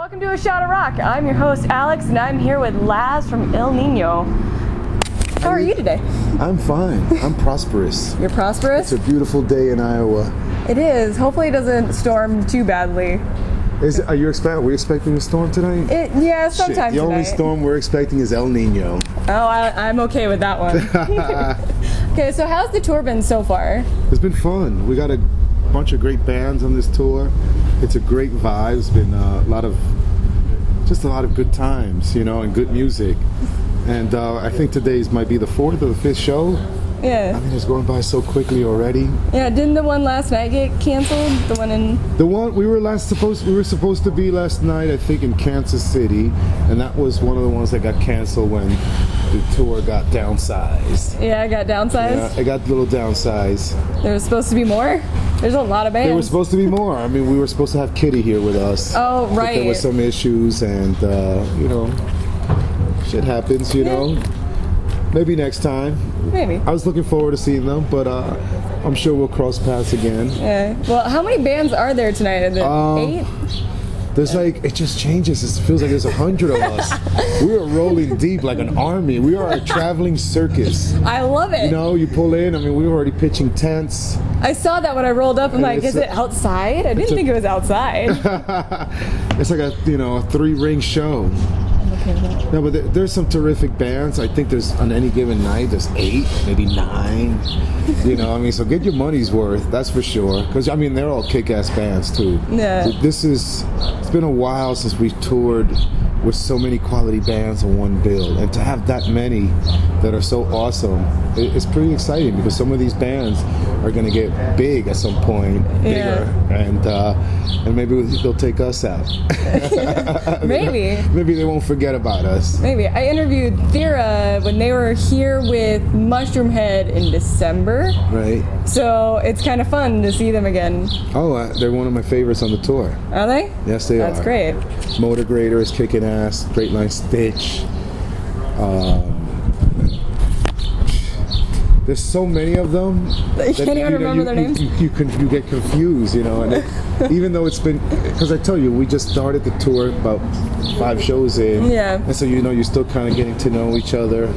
Welcome to A Shot of Rock. I'm your host, Alex, and I'm here with Laz from Ill Nino. How are you today? I'm fine. I'm prosperous. You're prosperous? It's a beautiful day in Iowa. It is. Hopefully it doesn't storm too badly. Are you expecting a storm tonight? Yeah, sometime The only storm we're expecting is El Nino. Oh, I'm okay with that one. Okay, so how's the tour been so far? It's been fun. We got a bunch of great bands on this tour. It's a great vibe. It's been a lot of good times, and good music. And I think today's might be the 4th or the 5th show. Yeah. I mean, it's going by so quickly already. Yeah, didn't the one last night get canceled? The one we were supposed to be last night, I think, in Kansas City, and that was one of the ones that got canceled when the tour got downsized. Yeah, it got downsized? Yeah, it got a little downsized. There was supposed to be more? There's a lot of bands. There was supposed to be more. I mean, we were supposed to have Kitty here with us. Oh, right. But there were some issues, and, shit happens, Maybe next time. Maybe. I was looking forward to seeing them, but I'm sure we'll cross paths again. Yeah. Well, how many bands are there tonight? Is it 8? There's it just changes. It feels like there's 100 of us. We are rolling deep like an army. We are a traveling circus. I love it. You pull in. I mean, we were already pitching tents. I saw that when I rolled up. I'm like, is it outside? I didn't think it was outside. It's like a 3-ring show. No, but there's some terrific bands. I think there's on any given night there's 8, maybe 9. So get your money's worth. That's for sure. Because they're all kick-ass bands too. Yeah. It's been a while since we've toured with so many quality bands on one bill, and to have that many that are so awesome, it's pretty exciting because some of these bands are going to get big at some point, bigger, and maybe they'll take us out. Maybe they won't forget about us. Maybe. I interviewed Thera when they were here with Mushroom Head in December. Right. So it's kind of fun to see them again. Oh, they're one of my favorites on the tour. Are they? Yes, they are. That's great. Motor Grader is kicking ass. Great Line Stitch. There's so many of them. You can't even remember their names? You get confused, and even though it's been, because I tell you, we just started the tour about 5 shows in. Yeah. And so, you're still kind of getting to know each other.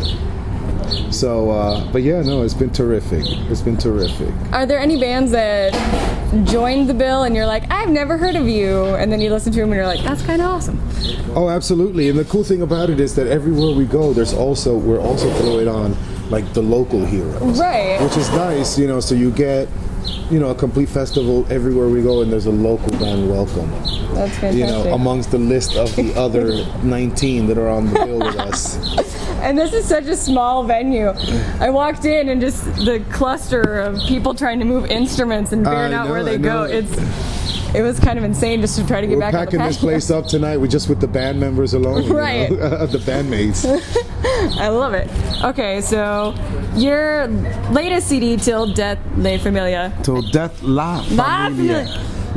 So, but yeah, no, it's been terrific. It's been terrific. Are there any bands that joined the bill and you're like, I've never heard of you, and then you listen to them and you're like, that's kind of awesome? Oh, absolutely. And the cool thing about it is that everywhere we go, we're also throwing on like the local heroes. Right. Which is nice, so you get, a complete festival everywhere we go, and there's a local band welcome. That's fantastic. Amongst the list of the other 19 that are on the bill with us. And this is such a small venue. I walked in and just the cluster of people trying to move instruments and figuring out where they go. It was kind of insane just to try to get back on the patio. We're packing this place up tonight with the band members alone. Right. The bandmates. I love it. Okay, so your latest CD, Till Death La Familia. Till Death La Familia.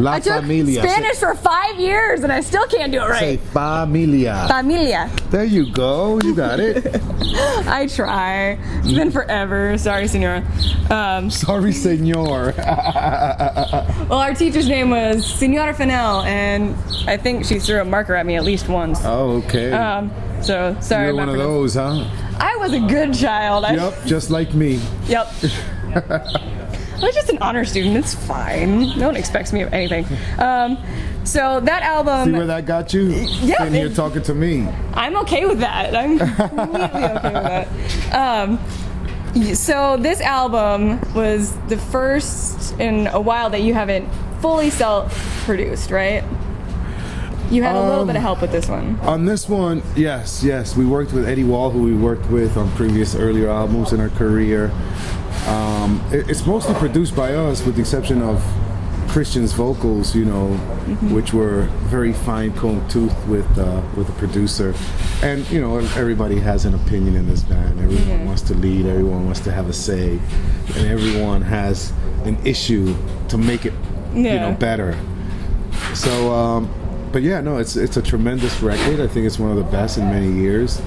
I took Spanish for 5 years and I still can't do it right. Say familia. Familia. There you go. You got it. I try. It's been forever. Sorry, senora. Sorry, senor. Well, our teacher's name was Senora Fennell, and I think she threw a marker at me at least once. Oh, okay. So sorry. You're one of those, huh? I was a good child. Yep, just like me. Yep. I was just an honor student. It's fine. No one expects me of anything. So that album... See where that got you? Yeah. Sitting here talking to me. I'm okay with that. I'm completely okay with that. So this album was the first in a while that you haven't fully self-produced, right? You had a little bit of help with this one. On this one, yes. We worked with Eddie Wall, who we worked with on previous earlier albums in our career. It's mostly produced by us, with the exception of Christian's vocals, which were very fine-combed tooth with the producer. And everybody has an opinion in this band. Everyone wants to lead. Everyone wants to have a say, and everyone has an issue to make it, better. So. But yeah, no, it's a tremendous record. I think it's one of the best in many years,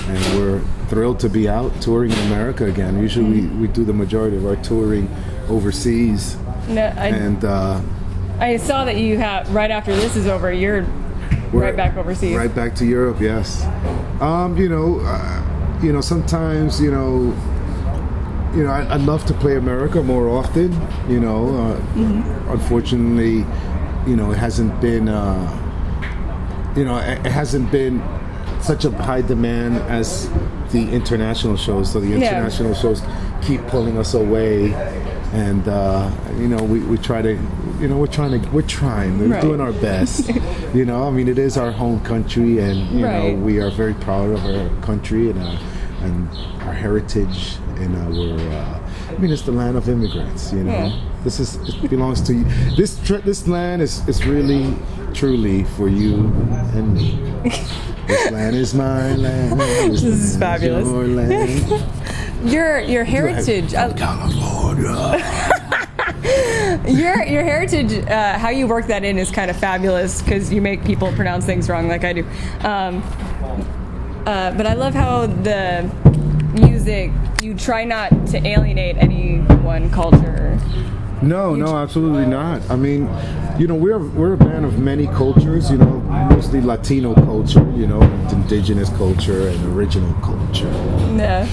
and we're thrilled to be out touring in America again. Usually we do the majority of our touring overseas. I saw that you have, right after this is over, you're right back overseas. Right back to Europe, yes. Sometimes, I'd love to play America more often, Unfortunately, it hasn't been, it hasn't been such a high demand as the international shows. So the international shows keep pulling us away, and we try to, we're trying. We're doing our best. It is our home country, and we are very proud of our country and our heritage, and it's the land of immigrants. It belongs to you. This land is really, truly for you and me. This land is my land. This is fabulous. Your land. Your heritage. California. Your heritage, how you work that in is kind of fabulous because you make people pronounce things wrong like I do. But I love how the music, you try not to alienate any one culture. No, absolutely not. We're a band of many cultures, mostly Latino culture, indigenous culture and original culture. Yeah.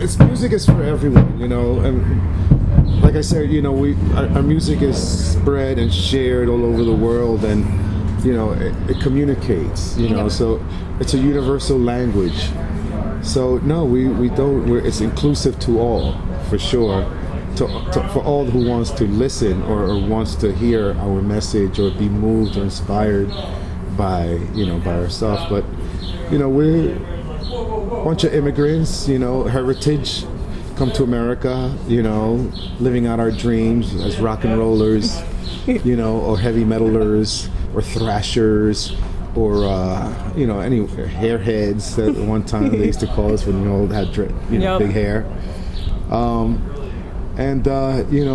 It's music is for everyone, and like I said, our music is spread and shared all over the world, and it communicates, so it's a universal language. So no, we don't. It's inclusive to all, for sure. For all who wants to listen or wants to hear our message or be moved or inspired by ourselves. But we're a bunch of immigrants, heritage, come to America, living out our dreams as rock and rollers, or heavy metalers or thrashers. Or any hairheads at one time they used to call us when had big hair,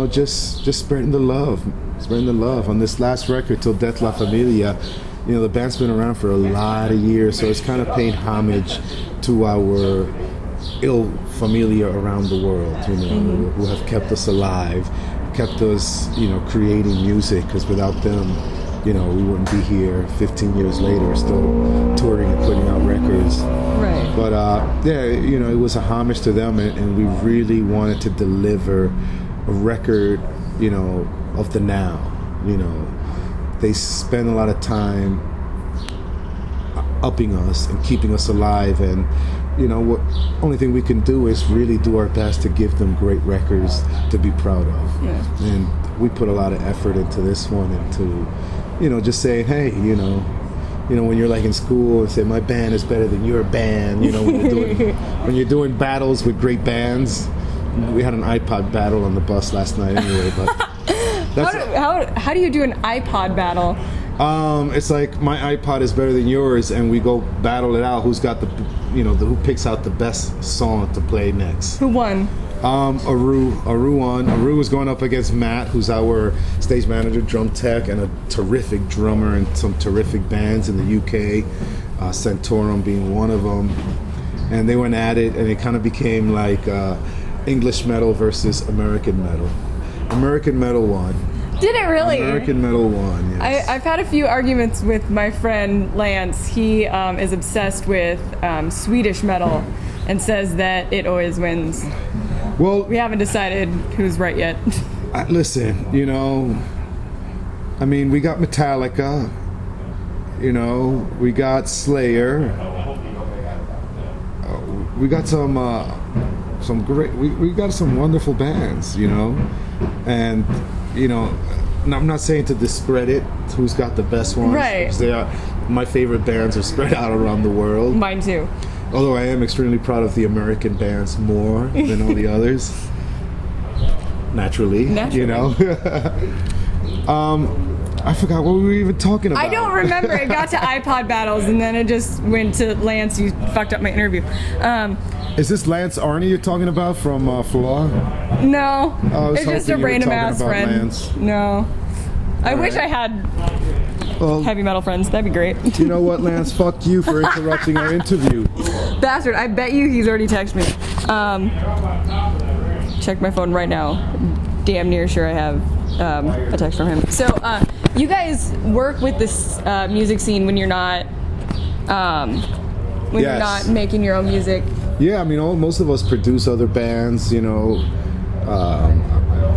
just spreading the love on this last record, Till Death La Familia. The band's been around for a lot of years, so it's kind of paying homage to our ill familia around the world, who have kept us alive, kept us creating music, because without them, we wouldn't be here 15 years later still touring and putting out records. Right. But it was a homage to them, and we really wanted to deliver a record, of the now. They spend a lot of time upping us and keeping us alive, and what only thing we can do is really do our best to give them great records to be proud of. Yeah. And we put a lot of effort into this one, and to just saying, hey, when you're like in school and say my band is better than your band, when you're doing battles with great bands. We had an iPod battle on the bus last night anyway, but how do you do an iPod battle? It's like my iPod is better than yours, and we go battle it out. Who's got who picks out the best song to play next? Who won? Aru won. Aru was going up against Matt, who's our stage manager, drum tech, and a terrific drummer in some terrific bands in the UK, Centaurum being one of them. And they went at it, and it kind of became like English metal versus American metal. American metal won. Did it really? American metal won, yes. I've had a few arguments with my friend Lance. He is obsessed with Swedish metal and says that it always wins. Well, we haven't decided who's right yet. Listen, we got Metallica, we got Slayer, we got some great, we got some wonderful bands, and I'm not saying to discredit who's got the best ones. Right. They are, my favorite bands are spread out around the world. Mine too. Although I am extremely proud of the American bands more than all the others. Naturally. I forgot what we were even talking about. I don't remember. It got to iPod battles, and then it just went to Lance. You fucked up my interview. Is this Lance Arney you're talking about from Flaw? No. It's just a random ass friend. Lance. No. I wish I had heavy metal friends. That'd be great. You know what, Lance? Fuck you for interrupting our interview. Bastard. I bet you he's already texted me. Check my phone right now. Damn near sure I have a text from him. So, you guys work with this music scene when you're not you're not making your own music. Yeah, I mean, most of us produce other bands. You know,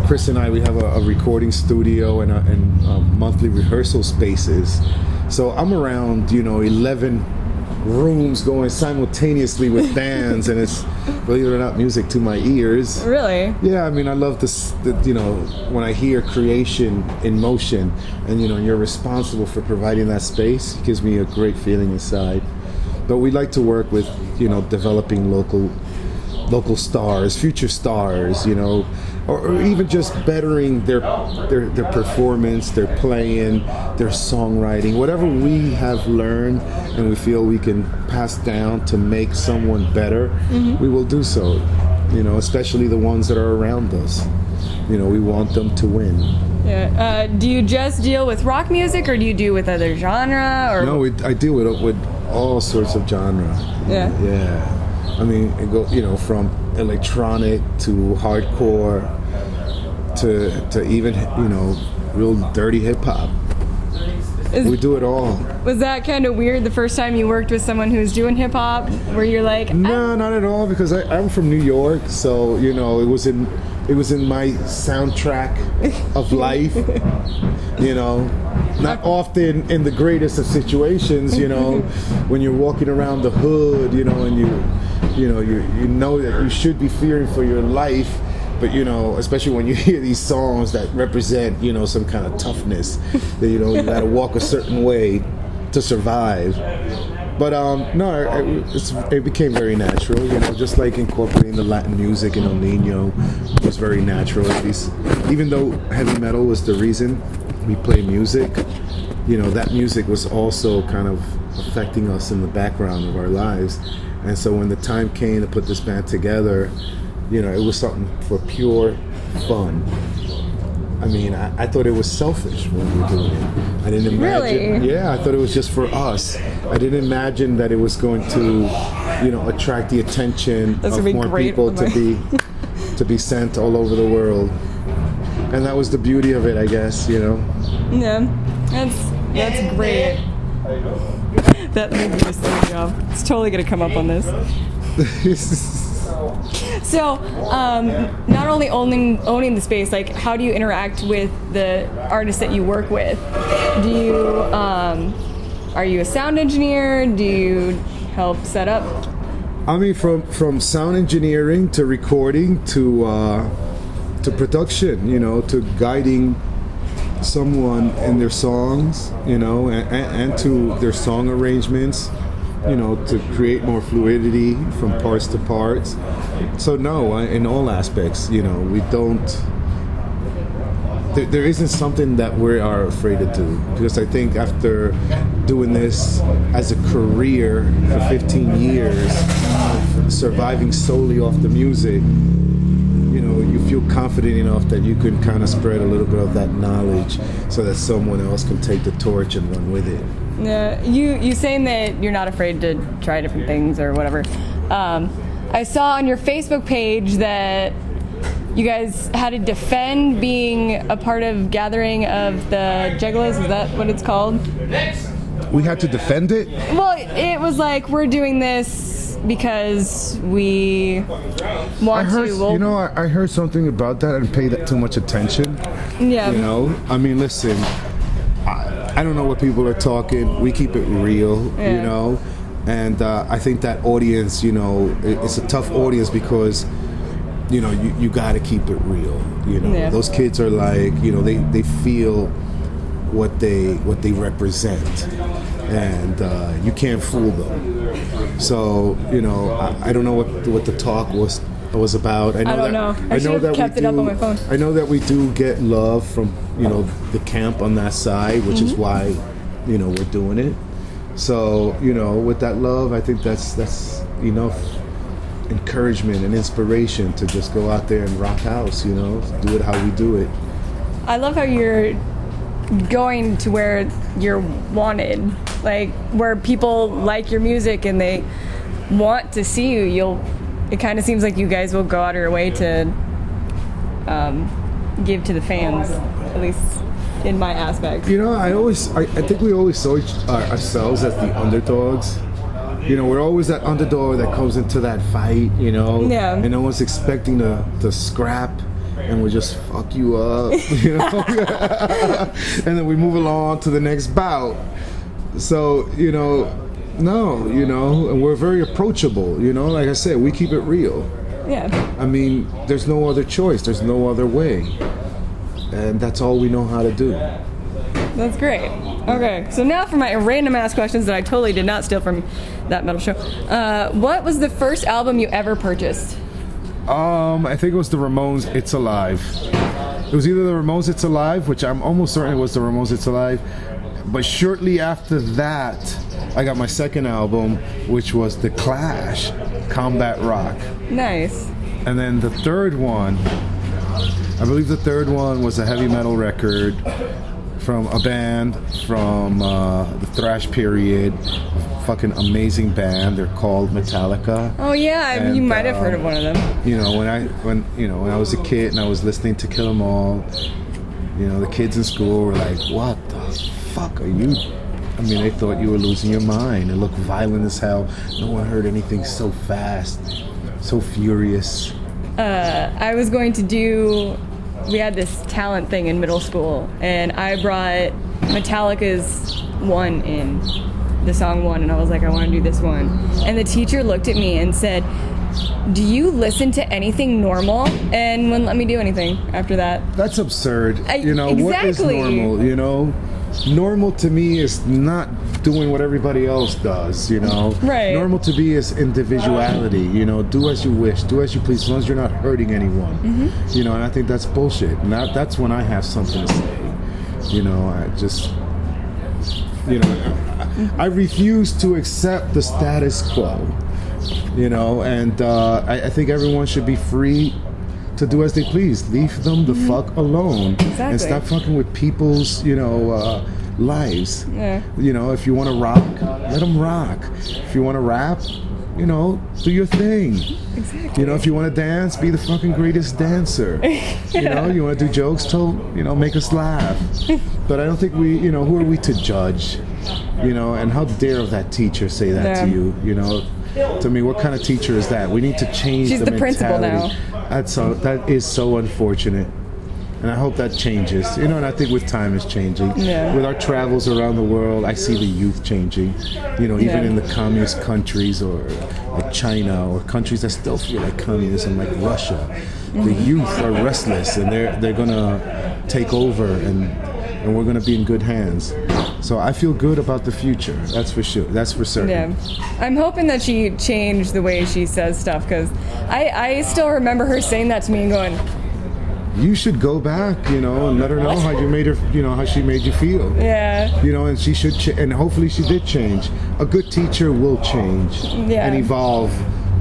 Chris and I, we have a recording studio and monthly rehearsal spaces. So I'm around, 11 rooms going simultaneously with bands, and it's, believe it or not, music to my ears. Really? Yeah, I mean, I love this, when I hear creation in motion, and you're responsible for providing that space, it gives me a great feeling inside. But we like to work with, developing local stars, future stars, or even just bettering their performance, their playing, their songwriting, whatever we have learned and we feel we can pass down to make someone better, we will do so. Especially the ones that are around us. We want them to win. Yeah. Do you just deal with rock music, or do you do with other genre? Or no, I deal with all sorts of genre. Yeah. Yeah. I mean, it go from electronic to hardcore to even real dirty hip hop. We do it all. Was that kind of weird the first time you worked with someone who's doing hip hop, where you're like, no, not at all, because I'm from New York, so it was in my soundtrack of life. Not often in the greatest of situations, when you're walking around the hood, and you know that you should be fearing for your life, but especially when you hear these songs that represent some kind of toughness, that you gotta walk a certain way to survive. But no, it became very natural, just like incorporating the Latin music in Ill Nino was very natural. At least, even though heavy metal was the reason we play music, that music was also kind of affecting us in the background of our lives. And so when the time came to put this band together, it was something for pure fun. I mean, I thought it was selfish when we were doing it. I didn't imagine. Really? Yeah, I thought it was just for us. I didn't imagine that it was going to, attract the attention of more people to be sent all over the world. And that was the beauty of it, I guess. Yeah, that's great. That movie just threw me off. It's totally gonna come up on this. So, not only owning the space, like, how do you interact with the artists that you work with? Do you, are you a sound engineer? Do you help set up? I mean, from sound engineering to recording to production, to guiding someone in their songs, and to their song arrangements, to create more fluidity from parts to parts. So no, in all aspects, we don't. There isn't something that we are afraid to do, because I think after doing this as a career for 15 years, surviving solely off the music, you feel confident enough that you can kind of spread a little bit of that knowledge so that someone else can take the torch and run with it. Yeah, you saying that you're not afraid to try different things or whatever. I saw on your Facebook page that you guys had to defend being a part of gathering of the Juggalos. Is that what it's called? We had to defend it? Well, it was like, we're doing this because we want to. I heard something about that and paid that too much attention. Yeah. I mean, listen, I don't know what people are talking. We keep it real, Yeah. And I think that audience, it's a tough audience because, you got to keep it real. Yeah. Those kids are like, they feel what they represent, and you can't fool them. So I don't know what the talk was about. I don't know. I should have kept it up on my phone. I know that we do get love from the camp on that side, which is why we're doing it. So with that love, I think that's enough encouragement and inspiration to just go out there and rock house. Do it how we do it. I love how you're going to where you're wanted, like where people like your music and they want to see you. It kind of seems like you guys will go out of your way to give to the fans, at least. in my aspect. You know, I think we always saw ourselves as the underdogs. You know, we're always that underdog that comes into that fight, you know, Yeah. and no one's expecting to scrap, and we just fuck you up, you know, and then we move along to the next bout. So, you know, no, you know, and we're very approachable, you know, like I said, we keep it real. Yeah. I mean, there's no other choice, there's no other way, and that's all we know how to do. That's great. Okay, so now for my random ass questions that I totally did not steal from that metal show. What was the first album you ever purchased? I think it was the Ramones' It's Alive. It was either the Ramones' It's Alive, which I'm almost certain it was the Ramones' It's Alive, but shortly after that, I got my second album, which was The Clash, Combat Rock. Nice. And then the third one, I believe the third one was a heavy metal record from a band from the thrash period, a fucking amazing band. They're called Metallica. Oh yeah, And, you might have heard of one of them. You know, when I was a kid and I was listening to Kill 'Em All, you know, the kids in school were like, "What the fuck are you?" I mean, they thought you were losing your mind. It looked violent as hell. No one heard anything so fast, so furious. I was going to do. We had this talent thing in middle school, and I brought Metallica's One in, the song One, and I was like, I want to do this one. And the teacher looked at me and said, "Do you listen to anything normal?" And wouldn't let me do anything after that. That's absurd. You know, what is Exactly. normal? You know, normal to me is not doing what everybody else does, you know. Right. Normal to me is individuality, you know, do as you wish, do as you please, as long as you're not hurting anyone. You know, and I think that's bullshit. And that's when I have something to say. You know, I just, you know, I refuse to accept the status quo, you know, and I think everyone should be free to do as they please. Leave them the fuck alone. Exactly. And stop fucking with people's, you know, lives. Yeah. You know, if you want to rock, let them rock. If you want to rap, you know, do your thing. Exactly. You know, if you want to dance, be the fucking greatest dancer. You know, you want to do jokes, you know, make us laugh. But I don't think you know, who are we to judge? You know, and how dare that teacher say that to you? You know, to me, what kind of teacher is that? We need to change She's the principal mentality. now. That is so unfortunate. And I hope that changes. You know, and I think with time it's changing. Yeah. With our travels around the world, I see the youth changing. You know, even Yeah. in the communist countries or like China or countries that still feel like communism, like Russia. The youth are restless and they're gonna take over and we're gonna be in good hands. So I feel good about the future. That's for sure. That's for certain. Yeah, I'm hoping that she changed the way she says stuff, because I still remember her saying that to me and going, You should go back, you know, and let her know how you made her, you know, how she made you feel. yeah, You know, and she should, and hopefully she did change. A good teacher will change Yeah. and evolve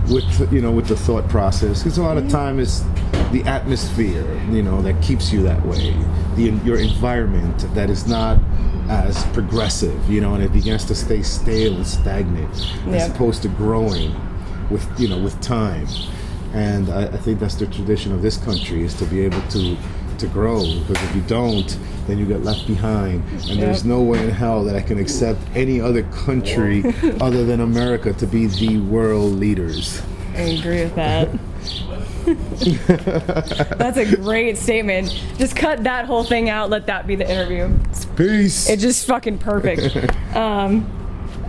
with, you know, with the thought process. Because a lot of time it's the atmosphere, you know, that keeps you that way. Your environment that is not as progressive, you know, and it begins to stay stale and stagnant as Yeah. opposed to growing with, you know, with time. And I think that's the tradition of this country, is to be able to grow. Because if you don't, then you get left behind. And there's no way in hell that I can accept any other country other than America to be the world leaders. I agree with that. That's a great statement. Just cut that whole thing out. Let that be the interview. Peace. It's just fucking perfect.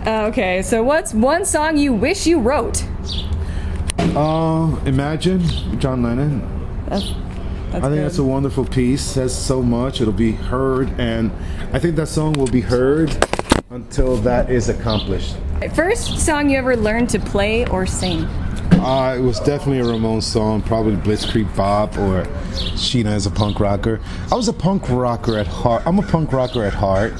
Okay, so what's one song you wish you wrote? Imagine, John Lennon. That's I think that's a wonderful piece. Says so much. It'll be heard, and I think that song will be heard until that is accomplished. First song you ever learned to play or sing? It was definitely a Ramones song, probably Blitzkrieg Bop or Sheena as a punk rocker. I was a punk rocker at heart. I'm a punk rocker at heart.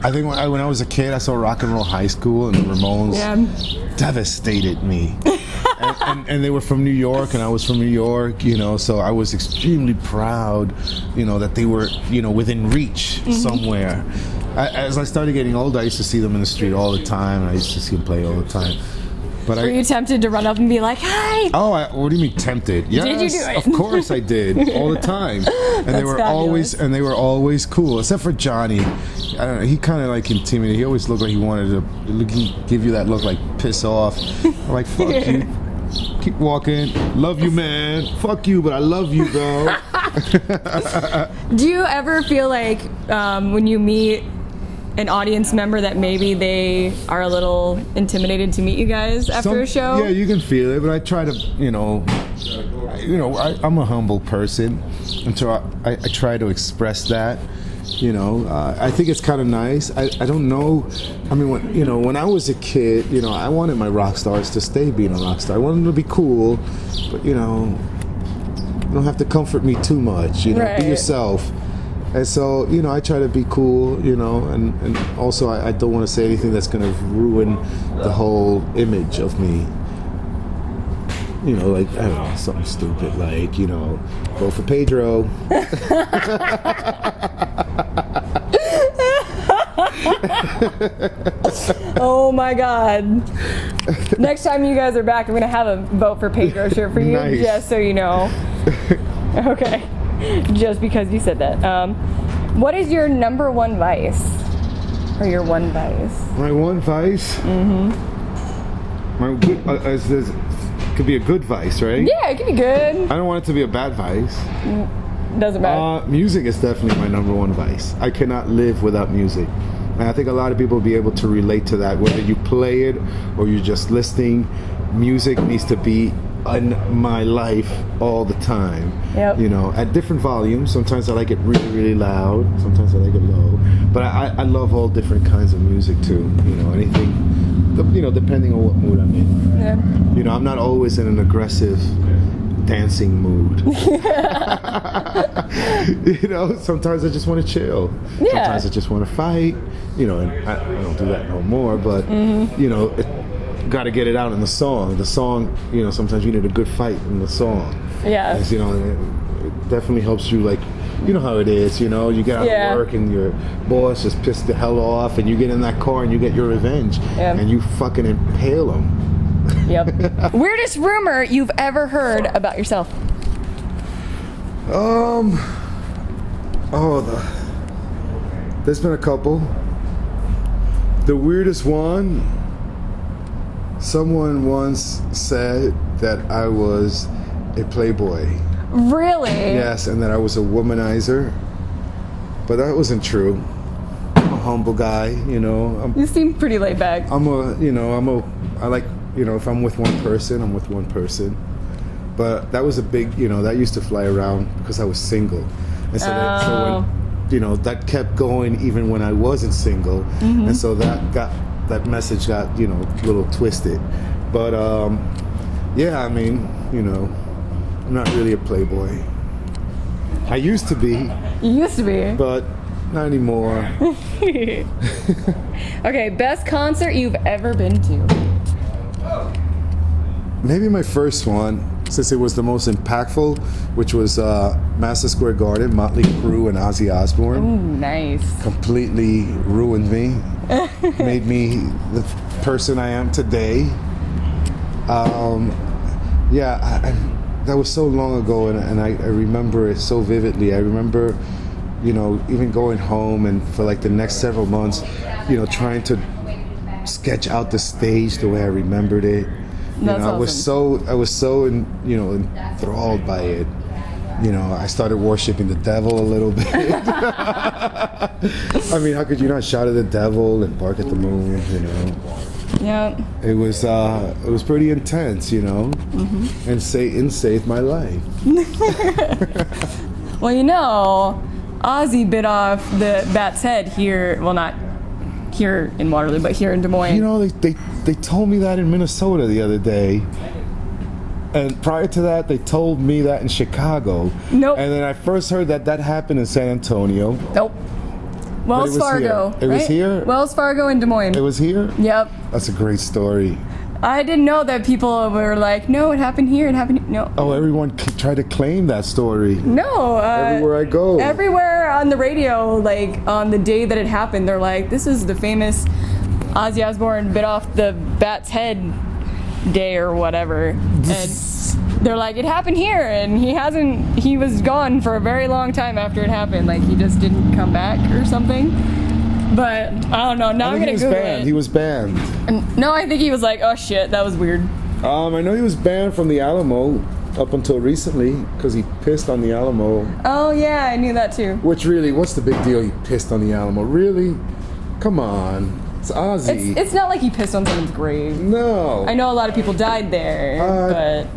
I think when I was a kid, I saw Rock and Roll High School, and the Ramones devastated me. and they were from New York, and I was from New York, you know, so I was extremely proud, you know, that they were, you know, within reach somewhere. As I started getting older, I used to see them in the street all the time, and I used to see them play all the time. But Were you tempted to run up and be like, "Hi"? Oh, what do you mean tempted? Yes, Did you do it? Of course I did, all the time. And they were always cool, except for Johnny. I don't know. He kind of like intimidated. He always looked like he wanted to give you that look like piss off. I'm like, fuck you. Keep walking. Love you, man. Fuck you, but I love you, though. Do you ever feel like when you meet an audience member that maybe they are a little intimidated to meet you guys after a show? Yeah, you can feel it, but I try to, I'm a humble person, and so I try to express that. I think it's kind of nice. I don't know. I mean, when I was a kid, I wanted my rock stars to stay being a rock star. I wanted them to be cool, but you don't have to comfort me too much. Right. Be yourself. And so, I try to be cool, and also I don't want to say anything that's going to ruin the whole image of me. Like, I don't know, something stupid like, vote for Pedro. Oh my God. Next time you guys are back, I'm going to have a vote for Pedro shirt for you, Nice. just so you know. Okay. Just because you said that. What is your number one vice? Or your one vice? My one vice? Mm-hmm. This could be a good vice, right? Yeah, it could be good. I don't want it to be a bad vice. Doesn't matter. Music is definitely my number one vice. I cannot live without music. And I think a lot of people will be able to relate to that. Whether you play it or you're just listening, music needs to be in my life all the time. Yep. At different volumes. Sometimes I like it really, really loud. Sometimes I like it low. But I love all different kinds of music too. Anything, depending on what mood I'm in. Yeah. I'm not always in an aggressive dancing mood. Sometimes I just want to chill. Yeah. Sometimes I just want to fight. And I don't do that no more. But got to get it out in the song. The song, sometimes you need a good fight in the song. Yeah. It definitely helps you, like, you know how it is, you get out of work and your boss is pissed the hell off, and you get in that car and you get your revenge, and you fucking impale them. Yep. Weirdest rumor you've ever heard about yourself? There's been a couple. The weirdest one, someone once said that I was a playboy. Really? Yes, and that I was a womanizer. But that wasn't true. I'm a humble guy, You seem pretty laid back. I like, if I'm with one person, I'm with one person. But that was a big, that used to fly around because I was single. And so, so when, that kept going even when I wasn't single. Mm-hmm. And so that message got, a little twisted. But, I'm not really a playboy. I used to be. You used to be. But not anymore. Okay, best concert you've ever been to? Maybe my first one, since it was the most impactful, which was Madison Square Garden, Motley Crue and Ozzy Osbourne. Ooh, nice. Completely ruined me. Made me the person I am today. That was so long ago, and I remember it so vividly. I remember, even going home and for like the next several months, trying to sketch out the stage the way I remembered it. That's awesome. I was so enthralled by it. I started worshiping the devil a little bit. I mean, how could you not shout at the devil and bark at the moon? Yeah. It was pretty intense, mm-hmm. And Satan saved my life. Well, Ozzy bit off the bat's head here. Well, not here in Waterloo, but here in Des Moines. They told me that in Minnesota the other day. And prior to that, they told me that in Chicago. Nope. And then I first heard that happened in San Antonio. Nope. Wells Fargo. It was here? Wells Fargo in Des Moines. It was here? Yep. That's a great story. I didn't know that people were like, no, it happened here, it happened here. No. Oh, everyone tried to claim that story. No. Everywhere I go. Everywhere on the radio, like on the day that it happened, they're like, this is the famous Ozzy Osbourne bit off the bat's head day or whatever. And they're like, it happened here, and he was gone for a very long time after it happened. Like, he just didn't come back or something. But I don't know. Now I'm gonna Google it. He was banned. No, I think he was like, oh shit, that was weird. I know he was banned from the Alamo up until recently because he pissed on the Alamo. Oh yeah, I knew that too. Which really, what's the big deal? He pissed on the Alamo. Really? Come on. It's Ozzy. It's not like he pissed on someone's grave. No. I know a lot of people died there, but...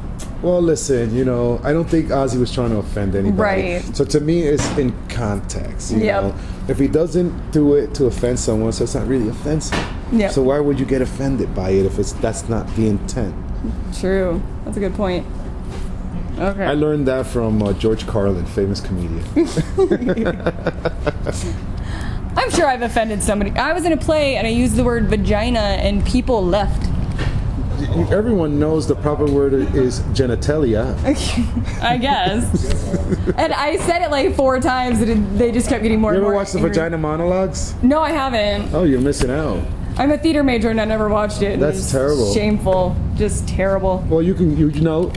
Well, listen, you know, I don't think Ozzy was trying to offend anybody. Right. So to me, it's in context, you know? If he doesn't do it to offend someone, so it's not really offensive. Yep. So why would you get offended by it if that's not the intent? True. That's a good point. Okay. I learned that from George Carlin, famous comedian. I'm sure I've offended somebody. I was in a play and I used the word vagina and people left. Everyone knows the proper word is genitalia. I guess. And I said it like 4 times and they just kept getting more and more. You ever watched the Vagina Monologues? No, I haven't. Oh, you're missing out. I'm a theater major and I never watched it. That's terrible. Shameful. Just terrible. Well, you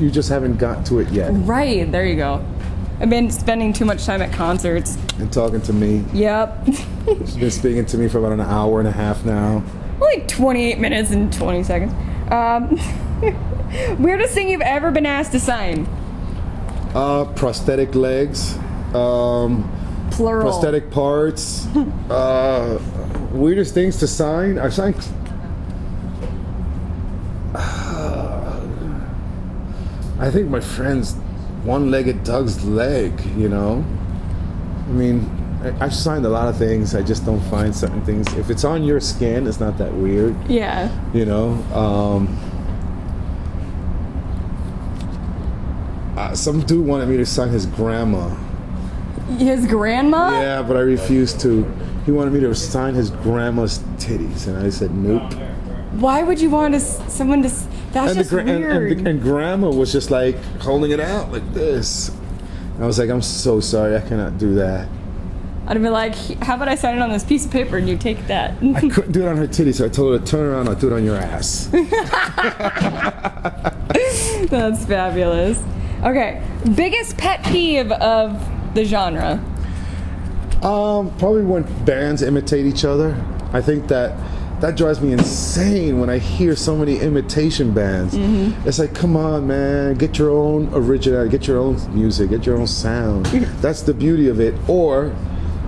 just haven't got to it yet. Right, there you go. I've been spending too much time at concerts. And talking to me. Yep. She's been speaking to me for about an hour and a half now. Like 28 minutes and 20 seconds. Weirdest thing you've ever been asked to sign? Prosthetic legs. Plural. Prosthetic parts. Weirdest things to sign? I've signed... I think my friend's one-legged Doug's leg, you know? I mean, I've signed a lot of things. I just don't find certain things. If it's on your skin, it's not that weird. Yeah. You know? Some dude wanted me to sign his grandma. His grandma? Yeah, but I refused to. He wanted me to sign his grandma's titties, and I said nope. Why would you want someone to... That's just weird. And grandma was just like holding it out like this. And I was like, I'm so sorry, I cannot do that. I'd have been like, how about I sign it on this piece of paper and you take that? I couldn't do it on her titties, so I told her to turn around, I'll do it on your ass. That's fabulous. Okay, biggest pet peeve of the genre? Probably when bands imitate each other. I think that drives me insane when I hear so many imitation bands. Mm-hmm. It's like, come on, man, get your own original, get your own music, get your own sound. That's the beauty of it. Or,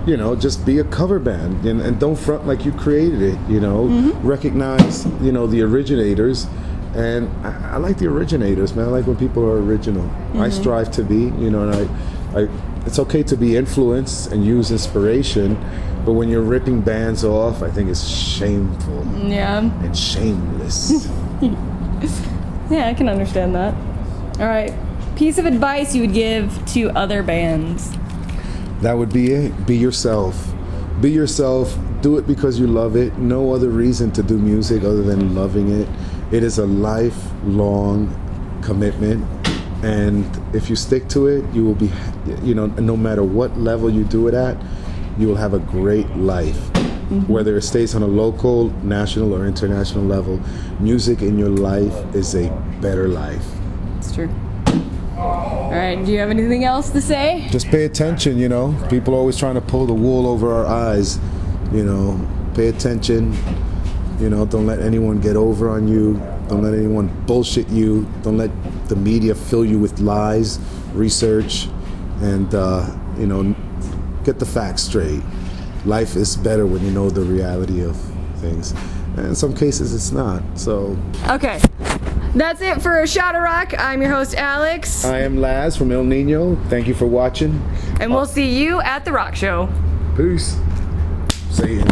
you know, just be a cover band and don't front like you created it, you know. Mm-hmm. Recognize, you know, the originators. And I like the originators, man. I like when people are original. Mm-hmm. I strive to be, you know, and I it's okay to be influenced and use inspiration, but when you're ripping bands off, I think it's shameful. Yeah. And shameless. Yeah, I can understand that. All right. Piece of advice you would give to other bands? That would be it. Be yourself. Be yourself. Do it because you love it. No other reason to do music other than loving it. It is a lifelong commitment. And if you stick to it, you will be, you know, no matter what level you do it at, you will have a great life. Mm-hmm. Whether it stays on a local, national, or international level, music in your life is a better life. It's true. All right, do you have anything else to say? Just pay attention, you know. People are always trying to pull the wool over our eyes, you know. Pay attention, you know, don't let anyone get over on you. Don't let anyone bullshit you. Don't let the media fill you with lies. Research and, you know, get the facts straight. Life is better when you know the reality of things. And in some cases, it's not. So. Okay. That's it for Shot of Rock. I'm your host, Alex. I am Laz from Ill Nino. Thank you for watching. And we'll see you at the rock show. Peace. See you.